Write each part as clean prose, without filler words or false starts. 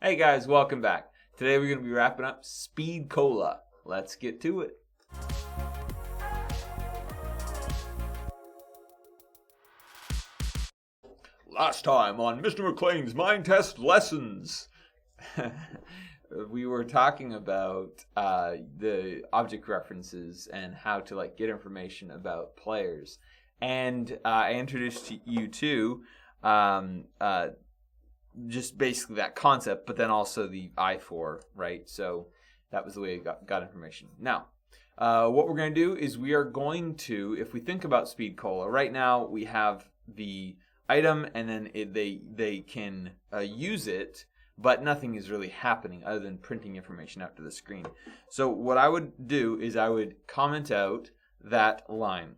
Hey guys, welcome back. Today we're going to be wrapping up Speed Cola. Let's get to it. Last time on Mr. McLean's Minetest Lessons, we were talking about the object references and how to get information about players. And I introduced you to just basically that concept, but then also the I4, right? So that was the way I got information. Now, what we're going to do is we are going to, if we think about Speed Cola, right now we have the item and then they can use it, but nothing is really happening other than printing information out to the screen. So what I would do is I would comment out that line.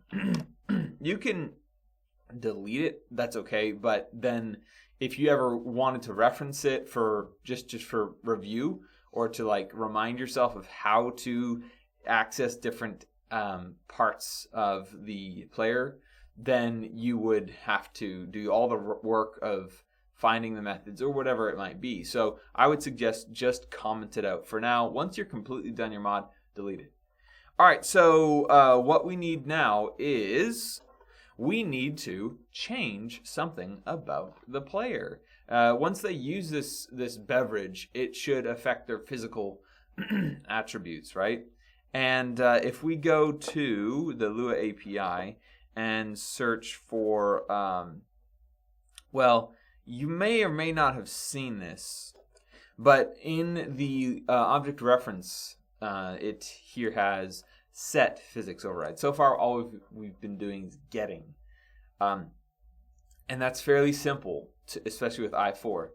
You can delete it, that's okay, but then if you ever wanted to reference it for just for review or to remind yourself of how to access different parts of the player, then you would have to do all the work of finding the methods or whatever it might be. So I would suggest just comment it out. For now, once you're completely done your mod, delete it. All right, so what we need now is we need to change something about the player. Once they use this beverage, it should affect their physical attributes, right? And if we go to the Lua API and search for, well, you may or may not have seen this, but in the object reference, it here has set physics override. So far, all we've been doing is getting. And that's fairly simple, especially with I4.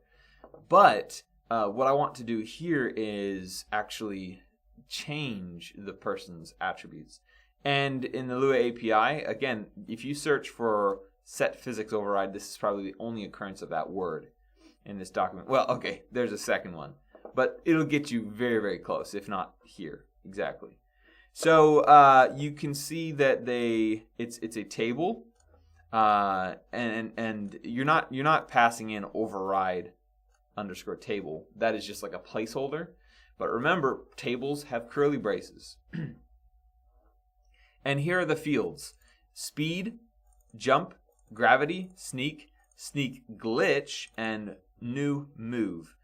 But what I want to do here is actually change the person's attributes. And in the Lua API, again, if you search for set physics override, this is probably the only occurrence of that word in this document. Well, okay, there's a second one. But it'll get you very, very close, if not here, exactly. So you can see that it's a table, and you're not passing in override underscore table. That is just like a placeholder. But remember, tables have curly braces. And here are the fields: speed, jump, gravity, sneak, sneak glitch, and new move.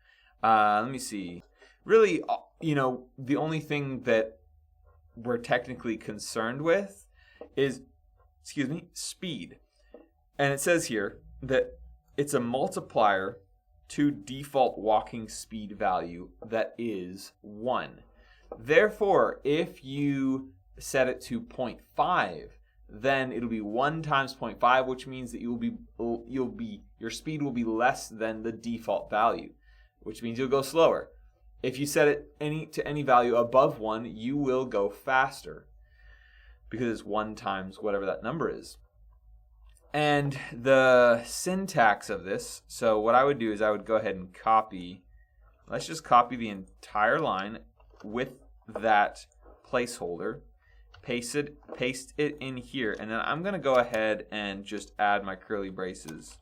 Let me see. Really, the only thing that we're technically concerned with is, speed. And it says here that it's a multiplier to default walking speed value that is 1. Therefore, if you set it to 0.5, then it'll be 1 times 0.5, which means that your speed will be less than the default value, which means you'll go slower. If you set it to any value above 1, you will go faster because it's 1 times whatever that number is. And the syntax of this, so what I would do is I would go ahead and copy. Let's just copy the entire line with that placeholder, paste it in here, and then I'm going to go ahead and just add my curly braces.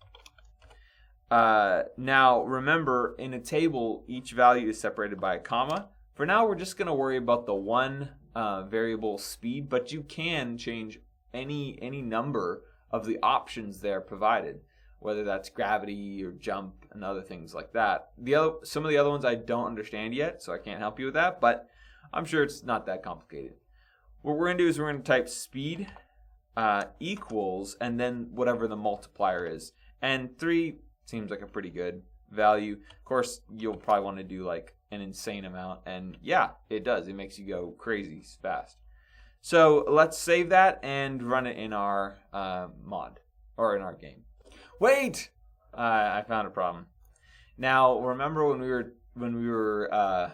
Now, remember, in a table, each value is separated by a comma. For now, we're just going to worry about the one variable speed, but you can change any number of the options there provided, whether that's gravity or jump and other things like that. Some of the other ones I don't understand yet, so I can't help you with that, but I'm sure it's not that complicated. What we're going to do is we're going to type speed equals, and then whatever the multiplier is. And 3 seems like a pretty good value. Of course, you'll probably want to do an insane amount, and yeah, it does. It makes you go crazy fast. So let's save that and run it in our mod, or in our game. Wait! I found a problem. Now, remember when we were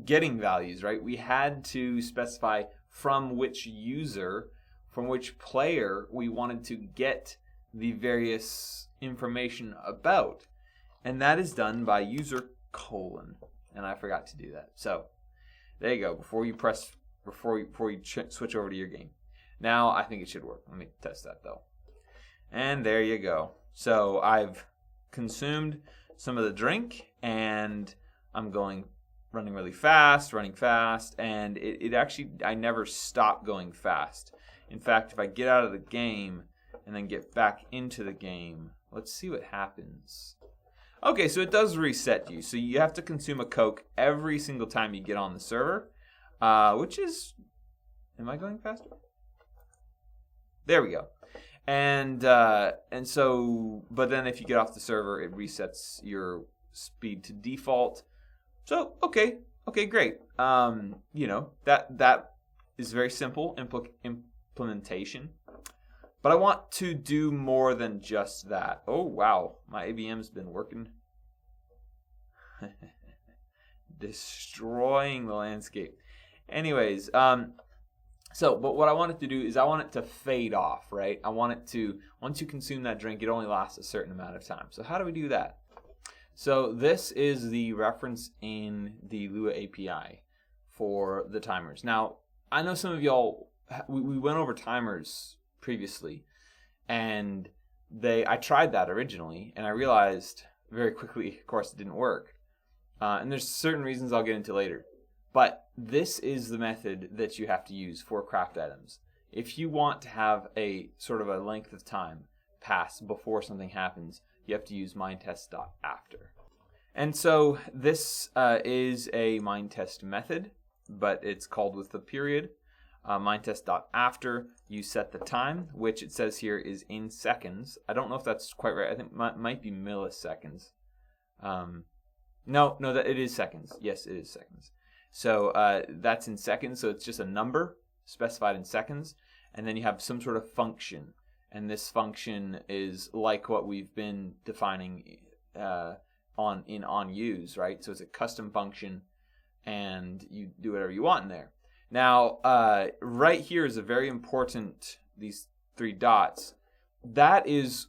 getting values, right? We had to specify from which user, from which player we wanted to get the various information about, and that is done by user : and I forgot to do that. So there you go. Before you switch over to your game. Now I think it should work. Let me test that though. And there you go. So I've consumed some of the drink, and I'm running really fast, running fast, and it actually, I never stop going fast. In fact, if I get out of the game and then get back into the game, let's see what happens. Okay, so it does reset you. So you have to consume a Coke every single time you get on the server, which is, am I going faster? There we go. And so, but then if you get off the server, it resets your speed to default. So okay, great. You know, that is very simple implementation. But I want to do more than just that. Oh wow, my ABM's been working, destroying the landscape. Anyways, but what I want it to do is I want it to fade off, right? I want it to, once you consume that drink, it only lasts a certain amount of time. So how do we do that? So this is the reference in the Lua API for the timers. Now, I know some of y'all, we went over timers previously, and I tried that originally, and I realized very quickly, of course, it didn't work. And there's certain reasons I'll get into later. But this is the method that you have to use for craft items. If you want to have a sort of a length of time pass before something happens, you have to use Minetest.after. And so this is a Minetest method, but it's called with the period. Minetest.after, you set the time, which it says here is in seconds. I don't know if that's quite right. I think it might be milliseconds. No, that it is seconds. Yes, it is seconds. So that's in seconds, so it's just a number specified in seconds. And then you have some sort of function. And this function is like what we've been defining on onUse, right? So it's a custom function, and you do whatever you want in there. Now, right here is a very important, these 3 dots. That is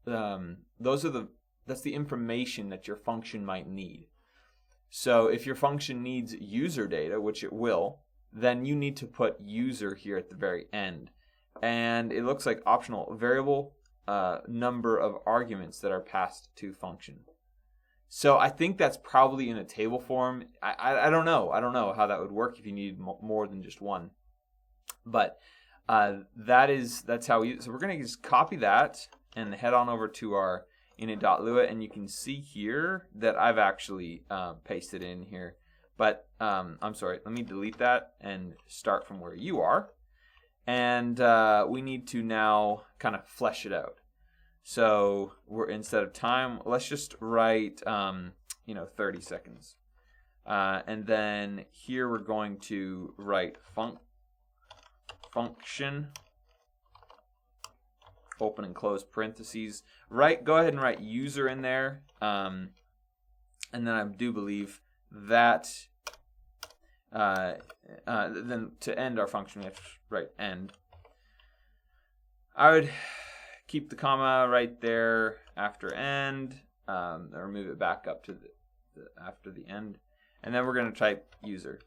that's the information that your function might need. So if your function needs user data, which it will, then you need to put user here at the very end. And it looks like optional variable number of arguments that are passed to function. So I think that's probably in a table form. I don't know. I don't know how that would work if you need more than just one. But that's how we. So we're going to just copy that and head on over to our init.lua, and you can see here that I've actually pasted in here. But I'm sorry. Let me delete that and start from where you are. And we need to now kind of flesh it out. So instead of time, let's just write 30 seconds. And then here we're going to write function, open and close parentheses. Go ahead and write user in there. And then I do believe that then to end our function, we have to write end. I would keep the comma right there after end, or move it back up to after the end, and then we're going to type user.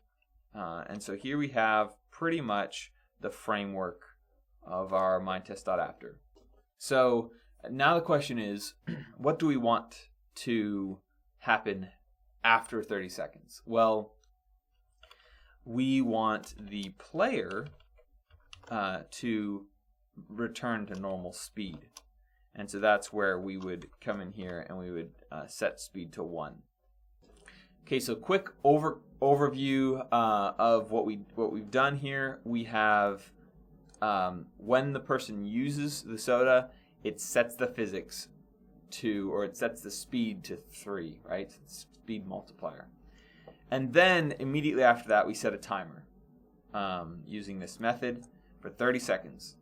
And so here we have pretty much the framework of our Minetest.after. So now the question is, what do we want to happen after 30 seconds? Well, we want the player to return to normal speed. And so that's where we would come in here and we would set speed to 1. Okay, so quick overview of what we've done here. We have when the person uses the soda, it sets the physics or it sets the speed to 3, right? Speed multiplier. And then immediately after that, we set a timer using this method for 30 seconds.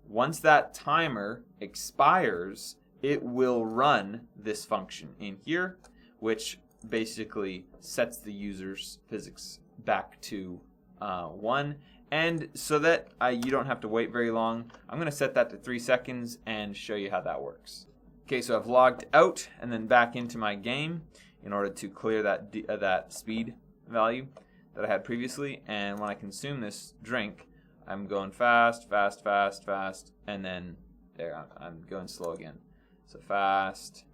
Once that timer expires, it will run this function in here, which basically sets the user's physics back to 1. And so that you don't have to wait very long, I'm going to set that to 3 seconds and show you how that works. Okay, so I've logged out and then back into my game in order to clear that speed value that I had previously. And when I consume this drink, I'm going fast, and then there, I'm going slow again. So fast,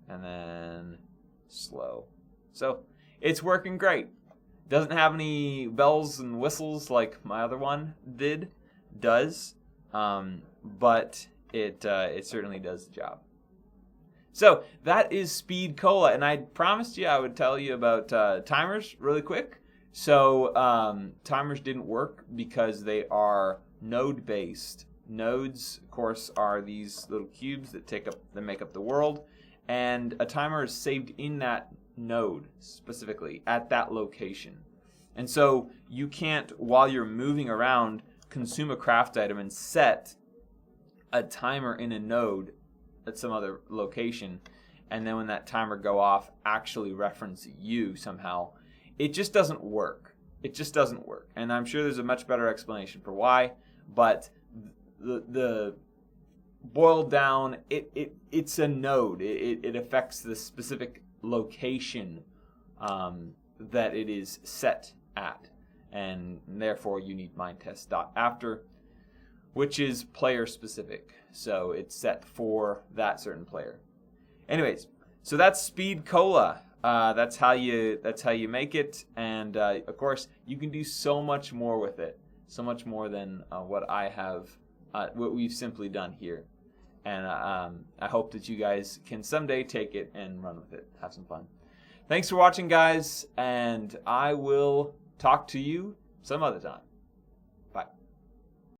and then slow. So it's working great. Doesn't have any bells and whistles like my other one does, but it certainly does the job. So that is Speed Cola, and I promised you I would tell you about timers really quick. So timers didn't work because they are node-based. Nodes, of course, are these little cubes that make up the world, and a timer is saved in that node specifically at that location. And so you can't, while you're moving around, consume a craft item and set a timer in a node at some other location, and then when that timer go off, actually reference you somehow. It just doesn't work. It just doesn't work. And I'm sure there's a much better explanation for why, but the boiled down, it's a node. It affects the specific location that it is set at, and therefore you need Minetest.after, which is player specific. So it's set for that certain player. Anyways, so that's Speed Cola. That's how you make it, and of course you can do so much more with it, so much more than what we've simply done here. And I hope that you guys can someday take it and run with it, have some fun. Thanks for watching, guys, and I will talk to you some other time.